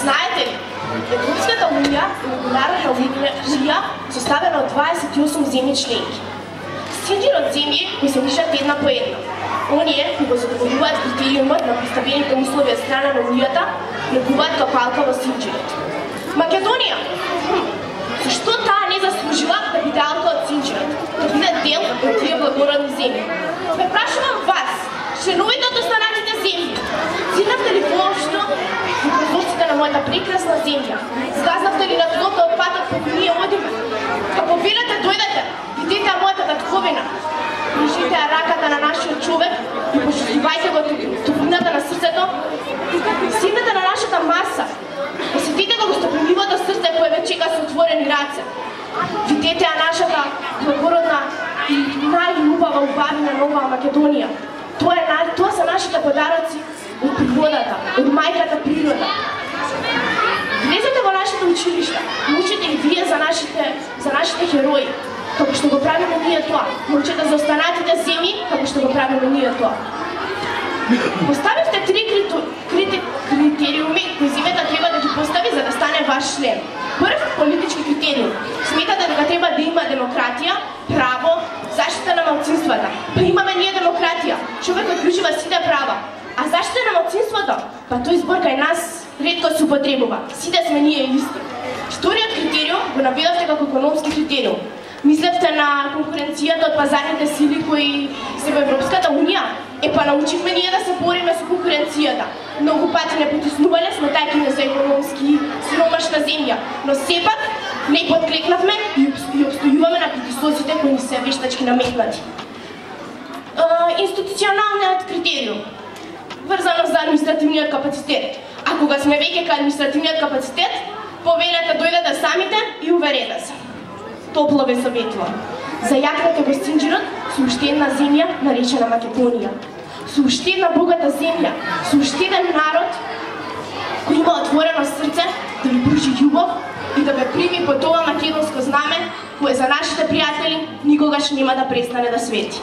Знаете ли, Европската уния е международна унија составена од 28 земји членки. Синџир од земји кои се вишат една по една. Оние кои го задоволуваат критериумот на поставените услови од страна на унијата, влегуваат капалка во синџирот. Македонија! Зашто таа не заслужила да биде алка од синџирот, да биде дел од тие благородни земји? Ме прашувам вас, членовите од останатите земји, зинавте ли воопшто во производството на мојата прекрасна земја? Згазнавте ли на тлото од патот по кој ние одиме? Како билете дојдете, видите мојата татковина, прижите раката на нашиот човек и почувствувајте го топлината на срцето, седнете на нашата маса, осетите го гостопримливото срце кое ве чека со отворени раце. Видете ја нашата благородна и најубава убавина на оваа Македонија. Тоа се нашите подароци од природата, од мајката природа. Влезете во нашите училишта, научите и вие за нашите херои, како што го правиме ние тоа. Научете за останатите земји, како што го правиме ние тоа. Поставивте 3 критериуми кои земјата треба да ги постави за да стане ваш член. Прв, политички критериум. Сметате дека треба да има демократија, право, заштита на малцинствата. Па имаме ние демократија. Човекот ужива сите права. А заштита на малцинството? Па тој збор кај нас ретко се употребува. Сите сме ние исти. Вториот критериум го наведовте како економски критериум. Мислевте на конкуренцијата од пазарните сили кои се во Европската унија? Па научивме ние да се бориме со конкуренцијата. Многу пати не потиснувале сметајќи не за економски сиромашна земја, но сепак не подклекнавме и обстојуваме на притисоците кои ни се вештачки наметнати. Институционалниот критериум, врзано за административниот капацитет. А кога сме веќе кај административниот капацитет, повелете дојдете самите и уверете се. Топло ве советувам. Зајакнете го синџирот со уште една земја наречена Македонија. Со уште една богата земја, со уште еден народ кој има отворено срце да ви пружи љубов и да ве прими под ова македонско знаме кое за нашите пријатели никогаш нема да престане да свети.